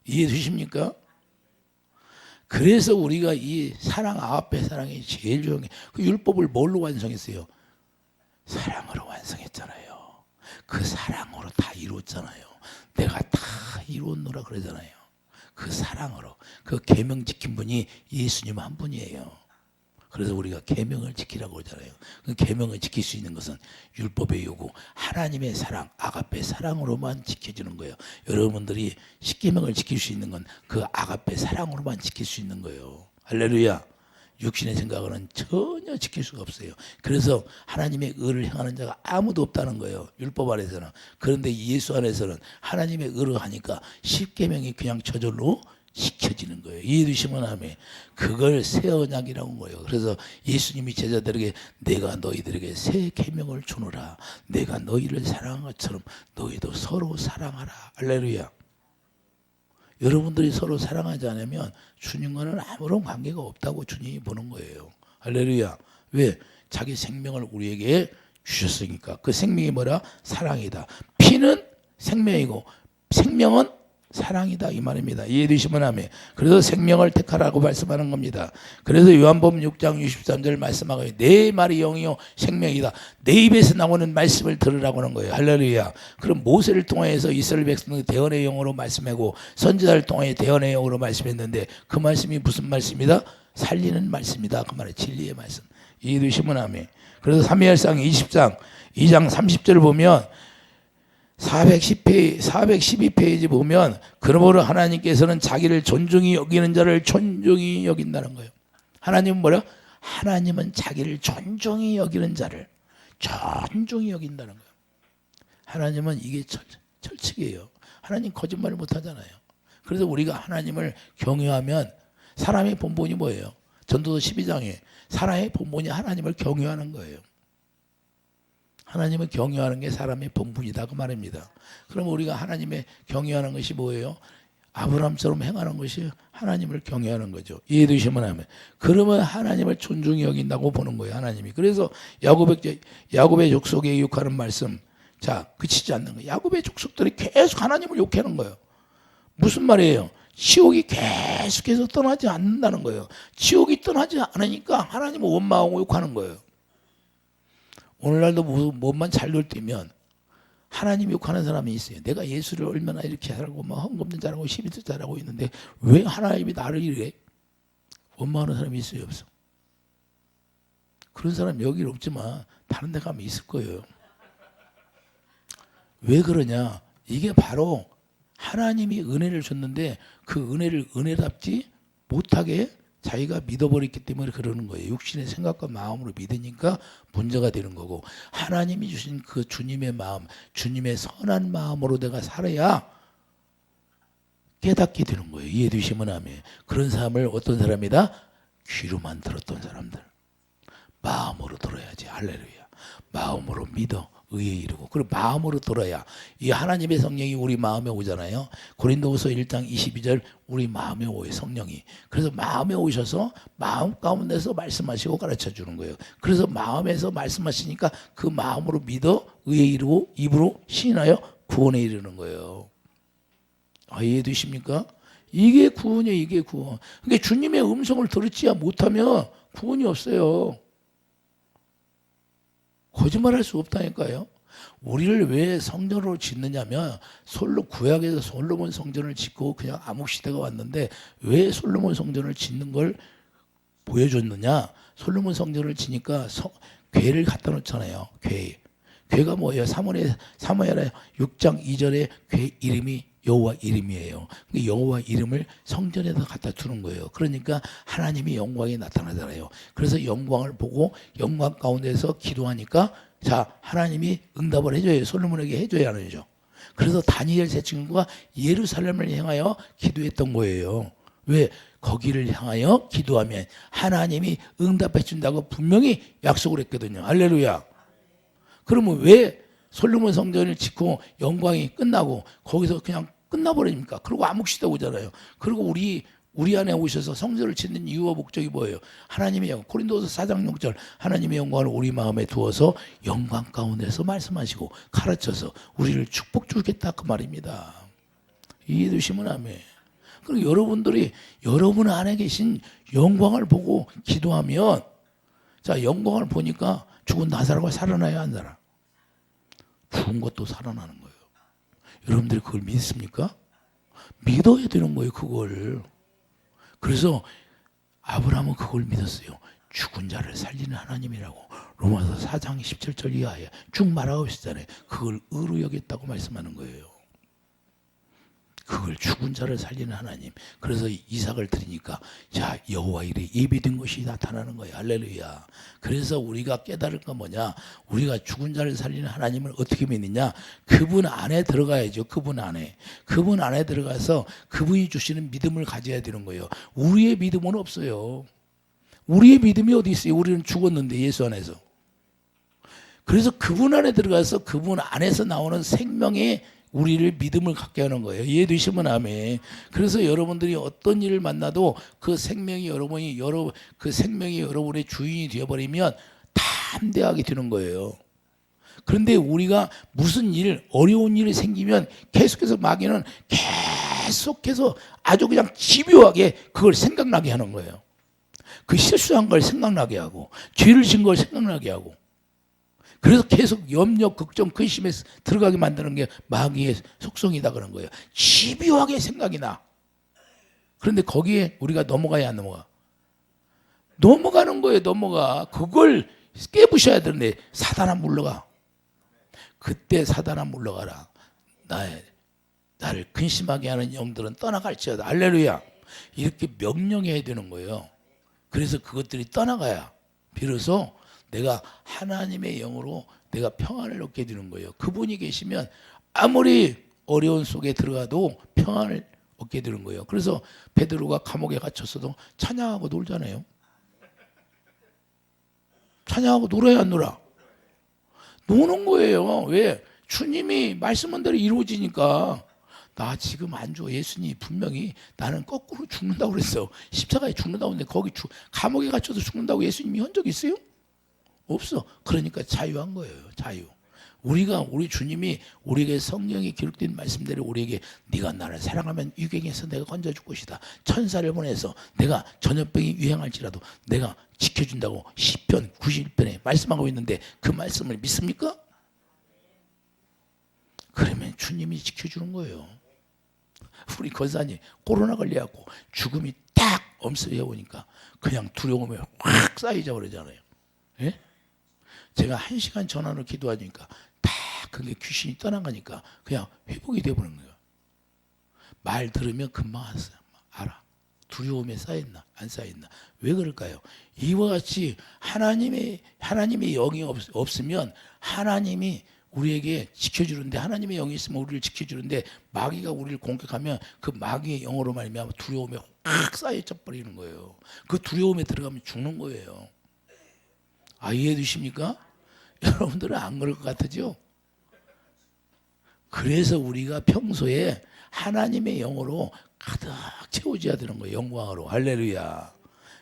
이해되십니까? 그래서 우리가 이 사랑 아가페 사랑이 제일 중요한 게 그 율법을 뭘로 완성했어요? 사랑으로 완성했잖아요. 그 사랑으로 다 이루었잖아요. 내가 다 이루었노라 그러잖아요. 그 사랑으로 그 계명 지킨 분이 예수님 한 분이에요. 그래서 우리가 계명을 지키라고 그러잖아요. 그 계명을 지킬 수 있는 것은 율법의 요구, 하나님의 사랑, 아가페 사랑으로만 지켜지는 거예요. 여러분들이 십계명을 지킬 수 있는 건 그 아가페 사랑으로만 지킬 수 있는 거예요. 할렐루야. 육신의 생각으로는 전혀 지킬 수가 없어요. 그래서 하나님의 의를 행하는 자가 아무도 없다는 거예요. 율법 안에서는. 그런데 예수 안에서는 하나님의 의를 하니까 십계명이 그냥 저절로 지켜지는 거예요. 이해되시면 아멘. 그걸 새 언약이라고 한 거예요. 그래서 예수님이 제자들에게 내가 너희들에게 새 계명을 주노라. 내가 너희를 사랑한 것처럼 너희도 서로 사랑하라. 할렐루야. 여러분들이 서로 사랑하지 않으면 주님과는 아무런 관계가 없다고 주님이 보는 거예요. 할렐루야. 왜? 자기 생명을 우리에게 주셨으니까. 그 생명이 뭐라? 사랑이다. 피는 생명이고 생명은 사랑이다 이 말입니다. 이해되시면 아멘. 그래서 생명을 택하라고 말씀하는 겁니다. 그래서 요한복음 6장 63절 말씀하고 내 말이 영이요 생명이다. 내 입에서 나오는 말씀을 들으라고 하는 거예요. 할렐루야. 그럼 모세를 통해서 이스라엘 백성을 대언의 영으로 말씀하고 선지자를 통해 대언의 영으로 말씀했는데 그 말씀이 무슨 말씀이다? 살리는 말씀이다. 그 말은 진리의 말씀. 이해되시면 아멘. 그래서 사무엘상 20장 2장 30절을 보면 412페이지 보면 그러므로 하나님께서는 자기를 존중히 여기는 자를 존중히 여긴다는 거예요. 하나님은 뭐라? 하나님은 자기를 존중히 여기는 자를 존중히 여긴다는 거예요. 하나님은 이게 철칙이에요. 하나님 거짓말을 못하잖아요. 그래서 우리가 하나님을 경외하면 사람의 본본이 뭐예요? 전도서 12장에 사람의 본본이 하나님을 경외하는 거예요. 하나님을 경외하는 게 사람의 본분이다 그 말입니다. 그럼 우리가 하나님의 경외하는 것이 뭐예요? 아브라함처럼 행하는 것이 하나님을 경외하는 거죠. 이해되시면 하면. 그러면 하나님을 존중히 여긴다고 보는 거예요. 하나님이. 그래서 야곱의 족속에 욕하는 말씀. 자, 그치지 않는 거예요. 야곱의 족속들이 계속 하나님을 욕하는 거예요. 무슨 말이에요? 지옥이 계속해서 떠나지 않는다는 거예요. 지옥이 떠나지 않으니까 하나님을 원망하고 욕하는 거예요. 오늘날도 몸만 잘 놀 때면 하나님 욕하는 사람이 있어요. 내가 예수를 얼마나 이렇게 하라고 막 헌금도 잘하고 12도 잘하고 있는데 왜 하나님이 나를 이래? 원망하는 사람이 있어요, 없어? 그런 사람 여기는 없지만 다른 데 가면 있을 거예요. 왜 그러냐? 이게 바로 하나님이 은혜를 줬는데 그 은혜를 은혜답지 못하게 자기가 믿어버렸기 때문에 그러는 거예요. 육신의 생각과 마음으로 믿으니까 문제가 되는 거고, 하나님이 주신 그 주님의 마음, 주님의 선한 마음으로 내가 살아야 깨닫게 되는 거예요. 이해되시면 아멘. 그런 사람을 어떤 사람이다? 귀로만 들었던 사람들. 마음으로 들어야지. 할렐루야. 마음으로 믿어 의에 이르고, 그리고 마음으로 들어야 이 하나님의 성령이 우리 마음에 오잖아요. 고린도후서 1장 22절 우리 마음에 오요, 성령이. 그래서 마음에 오셔서 마음 가운데서 말씀하시고 가르쳐 주는 거예요. 그래서 마음에서 말씀하시니까 그 마음으로 믿어 의에 이르고 입으로 시인하여 구원에 이르는 거예요. 이해되십니까? 이게 구원이에요. 이게 구원. 그러니까 주님의 음성을 들었지 못하면 구원이 없어요. 거짓말할 수 없다니까요. 우리를 왜 성전으로 짓느냐면, 구약에서 솔로몬 성전을 짓고 그냥 암흑 시대가 왔는데 왜 솔로몬 성전을 짓는 걸 보여줬느냐? 솔로몬 성전을 지니까 궤를 갖다 놓잖아요. 궤가 뭐예요? 사무엘의 6장 2절에 궤 이름이 여호와 이름이에요. 여호와 이름을 성전에다 갖다 주는 거예요. 그러니까 하나님의 영광이 나타나잖아요. 그래서 영광을 보고 영광 가운데서 기도하니까 자, 하나님이 응답을 해줘요. 솔로몬에게 해줘야 하는죠. 그래서 다니엘 세 친구가 예루살렘을 향하여 기도했던 거예요. 왜? 거기를 향하여 기도하면 하나님이 응답해 준다고 분명히 약속을 했거든요. 할렐루야. 그러면 왜 솔로몬 성전을 짓고 영광이 끝나고 거기서 그냥 끝나버립니까? 그리고 암흑시대 오잖아요. 그리고 우리 안에 오셔서 성전을 짓는 이유와 목적이 뭐예요? 하나님의 영광. 고린도서 4장 6절 하나님의 영광을 우리 마음에 두어서 영광 가운데서 말씀하시고 가르쳐서 우리를 축복 주겠다, 그 말입니다. 이해되시면 아멘. 그리고 여러분들이 여러분 안에 계신 영광을 보고 기도하면, 자, 영광을 보니까 죽은 나사로가 살아나야 안 살아? 죽은 것도 살아나는 거예요. 여러분들이 그걸 믿습니까? 믿어야 되는 거예요, 그걸. 그래서 아브라함은 그걸 믿었어요. 죽은 자를 살리는 하나님이라고. 로마서 4장 17절 이하에 쭉 말하고 있잖아요. 그걸 의로 여겼다고 말씀하는 거예요. 그걸 죽은 자를 살리는 하나님. 그래서 이삭을 드리니까 자, 여호와 이르 예비된 것이 나타나는 거예요. 할렐루야. 그래서 우리가 깨달을 건 뭐냐? 우리가 죽은 자를 살리는 하나님을 어떻게 믿느냐? 그분 안에 들어가야죠. 그분 안에 들어가서 그분이 주시는 믿음을 가져야 되는 거예요. 우리의 믿음은 없어요. 우리의 믿음이 어디 있어요? 우리는 죽었는데, 예수 안에서. 그래서 그분 안에 들어가서 그분 안에서 나오는 생명의 우리를 믿음을 갖게 하는 거예요. 이해되시면 아멘. 그래서 여러분들이 어떤 일을 만나도 그 생명이 여러분의 주인이 되어버리면 담대하게 되는 거예요. 그런데 우리가 무슨 어려운 일이 생기면 계속해서 마귀는 계속해서 아주 그냥 집요하게 그걸 생각나게 하는 거예요. 그 실수한 걸 생각나게 하고, 죄를 진 걸 생각나게 하고, 그래서 계속 염려, 걱정, 근심에 들어가게 만드는 게 마귀의 속성이다 그런 거예요. 집요하게 생각이 나. 그런데 거기에 우리가 넘어가야 안 넘어가? 넘어가는 거예요. 그걸 깨부셔야 되는데 사단아 물러가. 그때 사단아 물러가라. 나를 근심하게 하는 영들은 떠나갈지어다. 할렐루야. 이렇게 명령해야 되는 거예요. 그래서 그것들이 떠나가야 비로소 내가 하나님의 영으로 내가 평안을 얻게 되는 거예요. 그분이 계시면 아무리 어려운 속에 들어가도 평안을 얻게 되는 거예요. 그래서 베드로가 감옥에 갇혔어도 찬양하고 놀잖아요. 찬양하고 놀아야 안 놀아? 노는 거예요. 왜? 주님이 말씀한 대로 이루어지니까. 나 지금 안 죽어. 예수님이 분명히 나는 거꾸로 죽는다고 그랬어. 십자가에 죽는다고 했는데 거기 감옥에 갇혀서 죽는다고 예수님이 한 적 있어요? 없어. 그러니까 자유한 거예요. 자유. 우리 주님이 우리에게 성령이 기록된 말씀대로 우리에게 네가 나를 사랑하면 유경에서 내가 건져줄 것이다. 천사를 보내서 내가 전염병이 유행할지라도 내가 지켜준다고 시편 91편에 말씀하고 있는데 그 말씀을 믿습니까? 주님이 지켜주는 거예요. 우리 권사님 코로나 걸려갖고 죽음이 딱 엄습해 오니까 그냥 두려움에 확 쌓이자 그러잖아요. 예? 제가 1시간 전화로 기도하니까 딱 그게 귀신이 떠나가니까 그냥 회복이 돼버린 거예요. 말 들으면 금방 알아. 두려움에 쌓였나 안 쌓였나. 왜 그럴까요? 이와 같이 하나님의 영이 없으면 하나님이 우리에게 지켜주는데, 하나님의 영이 있으면 우리를 지켜주는데 마귀가 우리를 공격하면 그 마귀의 영으로 말미암아 두려움에 확 쌓여져 버리는 거예요. 그 두려움에 들어가면 죽는 거예요. 이해해 주십니까? 여러분들은 안 그럴 것 같으죠? 그래서 우리가 평소에 하나님의 영으로 가득 채워져야 되는 거예요. 영광으로. 할렐루야.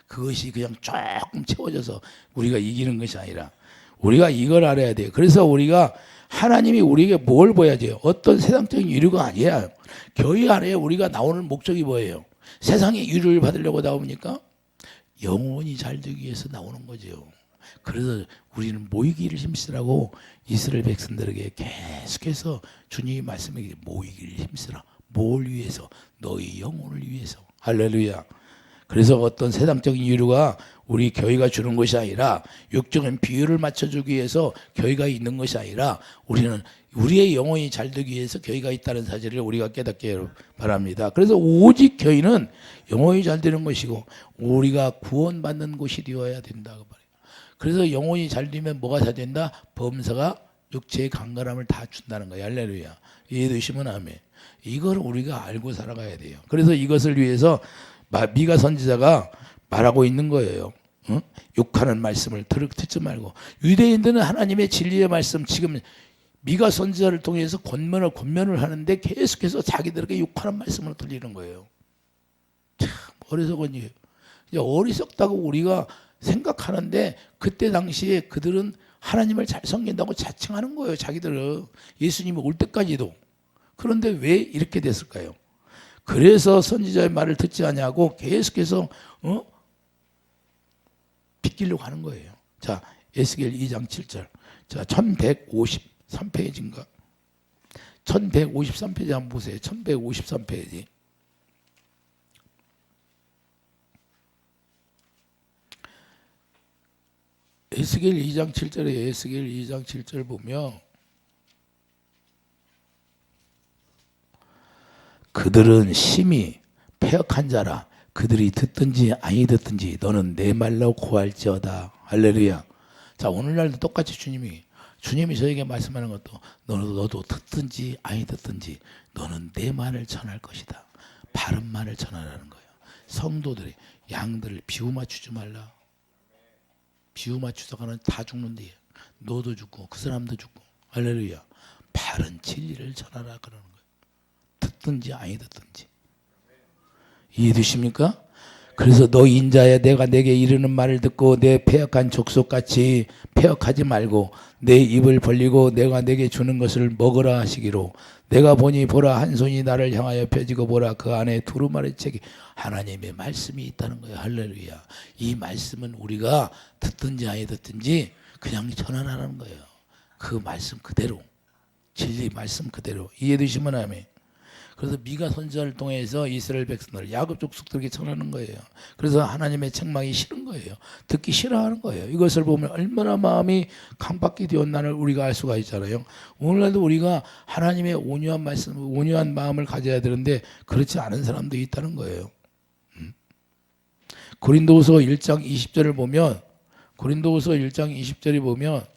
그것이 그냥 조금 채워져서 우리가 이기는 것이 아니라 우리가 이걸 알아야 돼요. 그래서 우리가 하나님이 우리에게 뭘 보여줘요? 어떤 세상적인 유료가 아니야. 교회 안에 우리가 나오는 목적이 뭐예요? 세상의 유료를 받으려고 나옵니까? 영혼이 잘 되기 위해서 나오는 거죠. 그래서 우리는 모이기를 힘쓰라고 이스라엘 백성들에게 계속해서 주님이 말씀하기를 모이기를 힘쓰라. 뭘 위해서? 너희 영혼을 위해서. 할렐루야. 그래서 어떤 세상적인 이유가 우리 교회가 주는 것이 아니라 육적인 비율을 맞춰주기 위해서 교회가 있는 것이 아니라 우리는 우리의 영혼이 잘 되기 위해서 교회가 있다는 사실을 우리가 깨닫게 바랍니다. 그래서 오직 교회는 영혼이 잘 되는 것이고 우리가 구원받는 곳이 되어야 된다고 말해요. 그래서 영혼이 잘 되면 뭐가 잘 된다? 범사가 육체의 강건함을 다 준다는 거예요. 할렐루야. 이해되시면 아멘. 이걸 우리가 알고 살아가야 돼요. 그래서 이것을 위해서 미가 선지자가 말하고 있는 거예요. 응? 욕하는 말씀을 듣지 말고. 유대인들은 하나님의 진리의 말씀, 지금 미가 선지자를 통해서 권면을 하는데 계속해서 자기들에게 욕하는 말씀을 들리는 거예요. 참 어리석은 일. 어리석다고 우리가 생각하는데 그때 당시에 그들은 하나님을 잘 섬긴다고 자칭하는 거예요. 자기들은 예수님이 올 때까지도. 그런데 왜 이렇게 됐을까요? 그래서 선지자의 말을 듣지 아니하고 계속해서 빗기려고 하는 거예요. 자, 에스겔 2장 7절. 자, 1153페이지인가? 1153페이지 한번 보세요. 1153페이지. 에스겔 2장 7절에 에스겔 2장 7절 보면 그들은 심히 패역한 자라. 그들이 듣든지 아니 듣든지 너는 내 말로 고할지어다. 할렐루야. 자, 오늘날도 똑같이 주님이 저에게 말씀하는 것도 너도 듣든지 아니 듣든지 너는 내 말을 전할 것이다. 바른 말을 전하라는 거예요. 성도들이 양들을 비유 맞추지 말라. 비유 맞추다가는 다 죽는데 너도 죽고 그 사람도 죽고. 할렐루야. 바른 진리를 전하라 그러는 거예요. 듣든지 아니 듣든지. 이해되십니까? 그래서 너 인자야 내가 내게 이르는 말을 듣고 내 패역한 족속같이 패역하지 말고 내 입을 벌리고 내가 내게 주는 것을 먹으라 하시기로. 내가 보니 보라 한 손이 나를 향하여 펴지고 보라 그 안에 두루마리 책이 하나님의 말씀이 있다는 거예요. 할렐루야. 이 말씀은 우리가 듣든지 아니 듣든지 그냥 전하라는 거예요. 그 말씀 그대로, 진리 말씀 그대로. 이해되시면 아멘. 그래서 미가 선지자를 통해서 이스라엘 백성들, 야곱 족속들에게 전하는 거예요. 그래서 하나님의 책망이 싫은 거예요. 듣기 싫어하는 거예요. 이것을 보면 얼마나 마음이 강박이 되었나를 우리가 알 수가 있잖아요. 오늘날도 우리가 하나님의 온유한 말씀, 온유한 마음을 가져야 되는데 그렇지 않은 사람도 있다는 거예요. 고린도후서 1장 20절을 보면, 고린도후서 1장 20절을 보면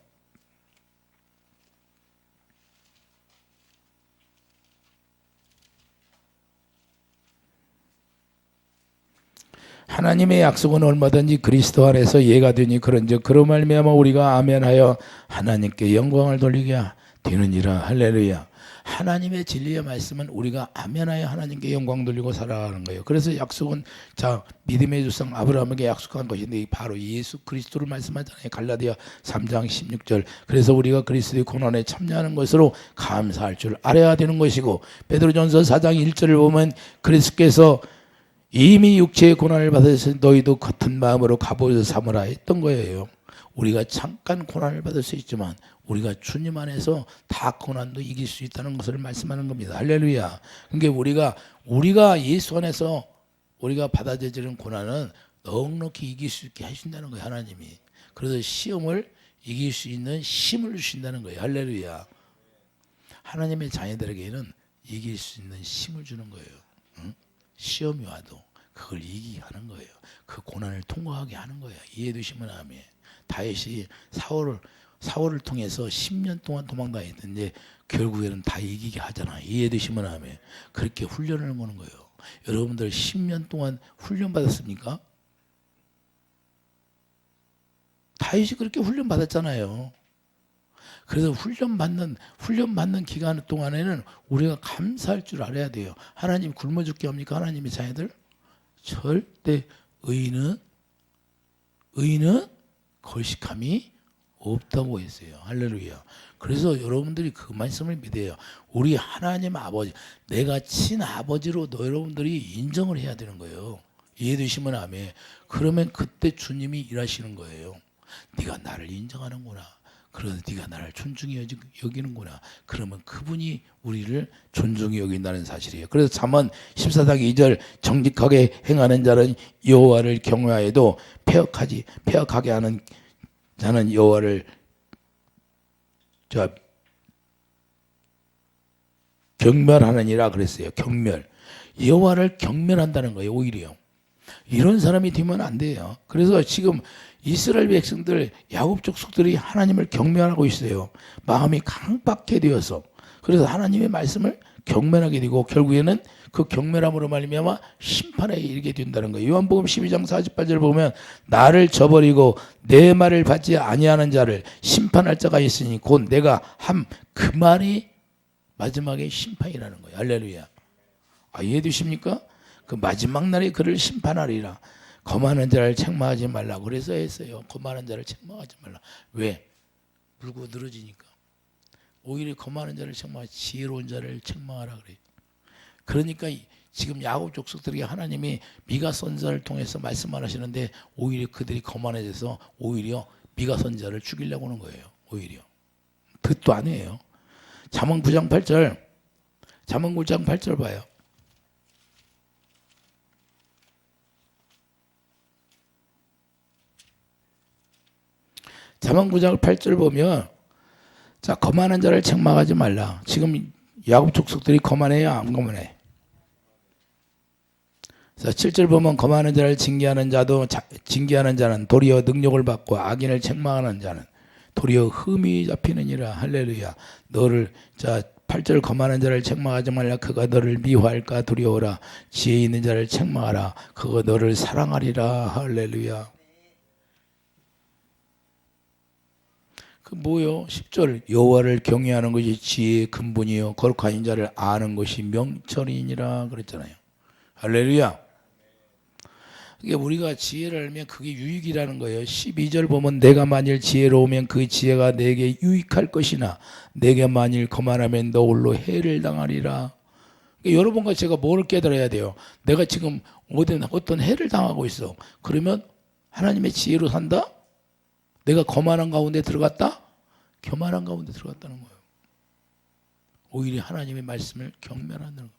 하나님의 약속은 얼마든지 그리스도 안에서 예가 되니 그런즉 그로 말미암아 우리가 아멘하여 하나님께 영광을 돌리게 되느니라. 할렐루야. 하나님의 진리의 말씀은 우리가 아멘하여 하나님께 영광 돌리고 살아가는 거예요. 그래서 약속은 자 믿음의 조상 아브라함에게 약속한 것인데 바로 예수 그리스도를 말씀하잖아요. 갈라디아 3장 16절. 그래서 우리가 그리스도의 고난에 참여하는 것으로 감사할 줄 알아야 되는 것이고, 베드로전서 4장 1절을 보면 그리스도께서 이미 육체의 고난을 받으신 너희도 같은 마음으로 갑옷을 삼으라 했던 거예요. 우리가 잠깐 고난을 받을 수 있지만 우리가 주님 안에서 다 고난도 이길 수 있다는 것을 말씀하는 겁니다. 할렐루야. 그러니까 우리가 예수 안에서 우리가 받아들이는 고난은 넉넉히 이길 수 있게 하신다는 거예요. 하나님이. 그래서 시험을 이길 수 있는 힘을 주신다는 거예요. 할렐루야. 하나님의 자녀들에게는 이길 수 있는 힘을 주는 거예요. 응? 시험이 와도 그걸 이기게 하는 거예요. 그 고난을 통과하게 하는 거예요. 이해되시면 아멘. 다윗이 사울을 통해서 10년 동안 도망다녔는데 결국에는 다 이기게 하잖아. 이해되시면 아멘. 그렇게 훈련을 거는 거예요. 여러분들 10년 동안 훈련 받았습니까? 다윗이 그렇게 훈련 받았잖아요. 그래서 훈련 받는 기간 동안에는 우리가 감사할 줄 알아야 돼요. 하나님 굶어 죽게 합니까? 하나님의 자녀들? 절대 의인은 걸식함이 없다고 했어요. 할렐루야. 그래서 여러분들이 그 말씀을 믿어요. 우리 하나님 아버지, 내가 친아버지로 여러분들이 인정을 해야 되는 거예요. 이해되시면 아멘. 그러면 그때 주님이 일하시는 거예요. 네가 나를 인정하는구나. 그래서 네가 나를 존중히 여기는구나. 그러면 그분이 우리를 존중히 여긴다는 사실이에요. 그래서 잠언 14장 2절 정직하게 행하는 자는 여호와를 경외하여도 패역하게 하는 자는 여호와를 경멸하느니라 그랬어요. 경멸. 여호와를 경멸한다는 거예요. 오히려. 이런 사람이 되면 안 돼요. 그래서 지금 이스라엘 백성들 야곱 족속들이 하나님을 경멸하고 있어요. 마음이 강박해 되어서. 그래서 하나님의 말씀을 경멸하게 되고 결국에는 그 경멸함으로 말미암아 심판에 이르게 된다는 거예요. 요한복음 12장 48절 보면 나를 저버리고 내 말을 받지 아니하는 자를 심판할 자가 있으니 곧 내가 한 그 말이 마지막에 심판이라는 거예요. 할렐루야. 이해되십니까? 그 마지막 날에 그를 심판하리라. 거만한 자를 책망하지 말라. 그래서 했어요. 거만한 자를 책망하지 말라. 왜? 물고 늘어지니까. 오히려 거만한 자를 책망하지 지혜로운 자를 책망하라 그래요. 그러니까 지금 야곱 족속들에게 하나님이 미가 선자를 통해서 말씀을 하시는데 오히려 그들이 거만해져서 오히려 미가 선자를 죽이려고 하는 거예요. 오히려. 뜻도 아니에요. 잠언 9장 8절. 잠언 9장 8절 봐요. 잠언 9장 8절 보면 자, 거만한 자를 책망하지 말라. 지금 야곱 족속들이 거만해요? 안 거만해? 자, 7절 보면 거만한 자를 징계하는 자는 도리어 능력을 받고 악인을 책망하는 자는 도리어 흠이 잡히느니라. 할렐루야. 8절 거만한 자를 책망하지 말라. 그가 너를 미워할까 두려워라. 지혜 있는 자를 책망하라. 그가 너를 사랑하리라. 할렐루야. 그 뭐요? 10절 여호와를 경외하는 것이 지혜의 근본이요 거룩한 자를 아는 것이 명철이니라 그랬잖아요. 할렐루야. 그러니까 우리가 지혜를 알면 그게 유익이라는 거예요. 12절 보면 내가 만일 지혜로우면 그 지혜가 내게 유익할 것이나 내게 만일 거만하면 너 홀로 해를 당하리라. 그러니까 여러분과 제가 뭘 깨달아야 돼요? 내가 지금 어떤 해를 당하고 있어. 그러면 하나님의 지혜로 산다? 내가 거만한 가운데 들어갔다? 교만한 가운데 들어갔다는 거예요. 오히려 하나님의 말씀을 경멸하는 거예요.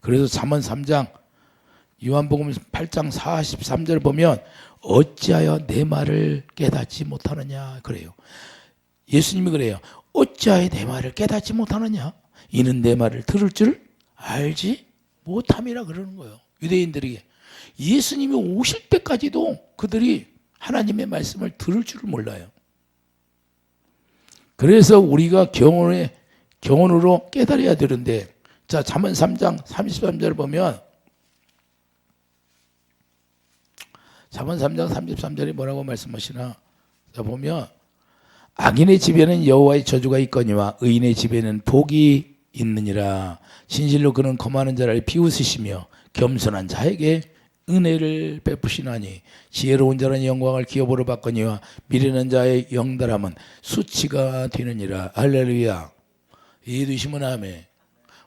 그래서 잠언 3장 요한복음 8장 43절 보면 어찌하여 내 말을 깨닫지 못하느냐 그래요. 예수님이 그래요. 어찌하여 내 말을 깨닫지 못하느냐? 이는 내 말을 들을 줄 알지 못함이라 그러는 거예요. 유대인들에게. 예수님이 오실 때까지도 그들이 하나님의 말씀을 들을 줄을 몰라요. 그래서 우리가 경험으로 깨달아야 되는데 자, 잠언 3장 33절 보면 잠언 3장 33절에 뭐라고 말씀하시나? 자, 보면 악인의 집에는 여호와의 저주가 있거니와 의인의 집에는 복이 있느니라. 진실로 그는 거만한 자를 비웃으시며 겸손한 자에게 은혜를 베푸시나니 지혜로운 자는 영광을 기업으로 받거니와 미련한 자의 영달함은 수치가 되느니라. 할렐루야. 이해되시면 아멘.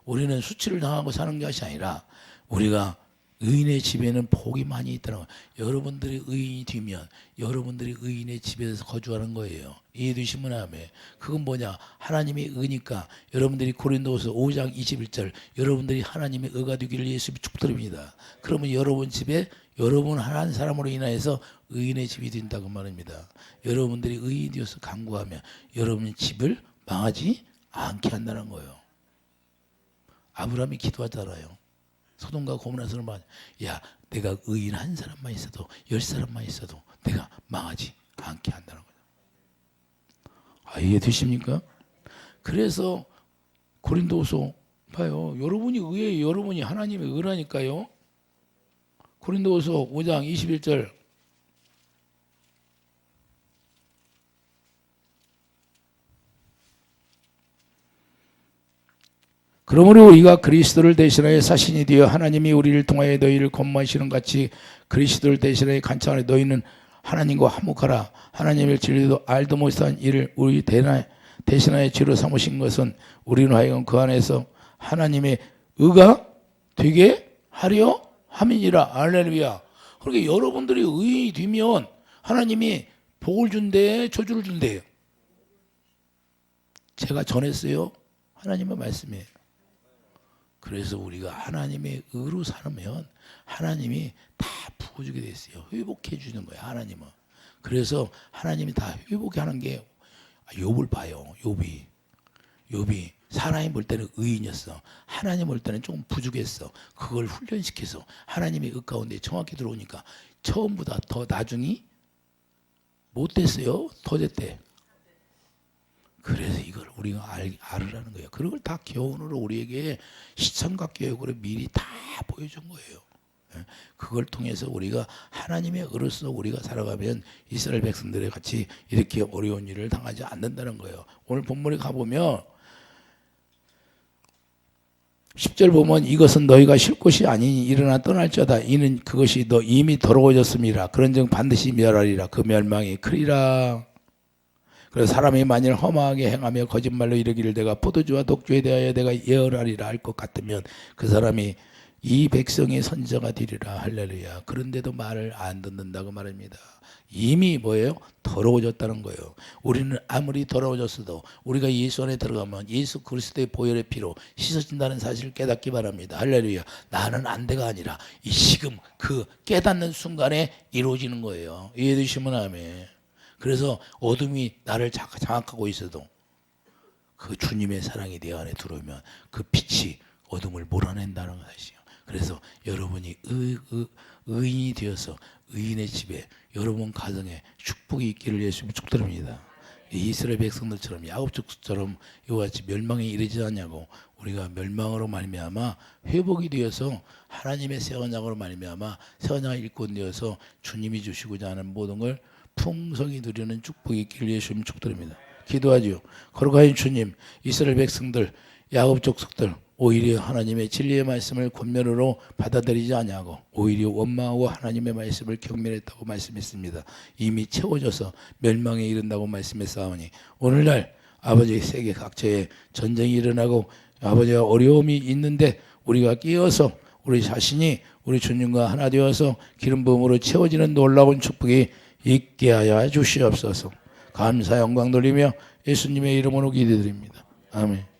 우리는 수치를 당하고 사는 것이 아니라 우리가 의인의 집에는 복이 많이 있다는 거예요. 여러분들이 의인이 되면 여러분들이 의인의 집에서 거주하는 거예요. 이해되시면 아멘. 그건 뭐냐? 하나님의 의니까 여러분들이 고린도후서 5장 21절 여러분들이 하나님의 의가 되기를 예수님이 축복드립니다. 그러면 여러분 집에 여러분 한 사람으로 인하여서 의인의 집이 된다고 말입니다. 여러분들이 의인이 되어서 간구하면 여러분의 집을 망하지 않게 한다는 거예요. 아브라함이 기도하잖아요. 소돔과 고모라서는 말, 야, 내가 의인 한 사람만 있어도 10사람만 있어도 내가 망하지 않게 한다는 거죠. 이해되십니까? 그래서 고린도후서 봐요. 여러분이 의예요. 여러분이 하나님의 의라니까요. 고린도후서 5장 21절 그러므로 우리가 그리스도를 대신하여 사신이 되어 하나님이 우리를 통하여 너희를 권모하시는 같이 그리스도를 대신하여 간청하여 너희는 하나님과 화목하라. 하나님을 진리도 알도 못한 일을 우리 대신하여 죄로 삼으신 것은 우리는 하여금 그 안에서 하나님의 의가 되게 하려 함이니라. 할렐루야. 그러니까 여러분들이 의인이 되면 하나님이 복을 준대, 저주를 준대요. 제가 전했어요. 하나님의 말씀이에요. 그래서 우리가 하나님의 의로 살면 하나님이 다 부어주게 돼 있어요. 회복해 주는 거예요. 하나님은. 그래서 하나님이 다 회복해 하는 게 욥을 봐요. 욥이 사람이 볼 때는 의인이었어. 하나님 볼 때는 조금 부족했어. 그걸 훈련시켜서 하나님의 의 가운데 정확히 들어오니까 처음보다 더 나중이 못 됐어요. 더 됐대. 그래서 이걸 우리가 알으라는 거예요. 그런 걸 다 교훈으로 우리에게 시청각 교육으로 미리 다 보여준 거예요. 그걸 통해서 우리가 하나님의 의로서 우리가 살아가면 이스라엘 백성들의 같이 이렇게 어려운 일을 당하지 않는다는 거예요. 오늘 본문에 가보면 10절 보면 이것은 너희가 쉴 곳이 아니니 일어나 떠날지어다. 이는 그것이 너 이미 더러워졌음이라. 그런즉 반드시 멸하리라. 그 멸망이 크리라. 그래서 사람이 만일 험하게 행하며 거짓말로 이르기를 내가 포도주와 독주에 대하여 내가 예언하리라 할 것 같으면 그 사람이 이 백성의 선지자가 되리라. 할렐루야. 그런데도 말을 안 듣는다고 말합니다. 이미 뭐예요? 더러워졌다는 거예요. 우리는 아무리 더러워졌어도 우리가 예수 안에 들어가면 예수 그리스도의 보혈의 피로 씻어진다는 사실을 깨닫기 바랍니다. 할렐루야. 나는 안돼가 아니라 이 지금 그 깨닫는 순간에 이루어지는 거예요. 이해되시면 아멘. 그래서 어둠이 나를 장악하고 있어도 그 주님의 사랑이 내 안에 들어오면 그 빛이 어둠을 몰아낸다는 것이에요. 그래서 여러분이 의인이 되어서 의인의 집에 여러분 가정에 축복이 있기를 예수님이 축복드립니다. 이스라엘 백성들처럼 야곱족처럼 이와 같이 멸망에 이르지 않냐고 우리가 멸망으로 말미암아 회복이 되어서 하나님의 새 언약으로 말미암아 새 언약의 일꾼 되어서 주님이 주시고자 하는 모든 걸 풍성히 누리는 축복이 있기를 예수님 축복드립니다. 기도하지요. 거룩하신 주님, 이스라엘 백성들, 야곱 족속들 오히려 하나님의 진리의 말씀을 권면으로 받아들이지 아니하고 오히려 원망하고 하나님의 말씀을 경멸했다고 말씀했습니다. 이미 채워져서 멸망에 이른다고 말씀했사오니 오늘날 아버지 세계 각처에 전쟁이 일어나고 아버지가 어려움이 있는데 우리가 깨어서 우리 자신이 우리 주님과 하나 되어서 기름 부음으로 채워지는 놀라운 축복이 있게 하여 주시옵소서. 감사 영광 돌리며 예수님의 이름으로 기도드립니다. 아멘.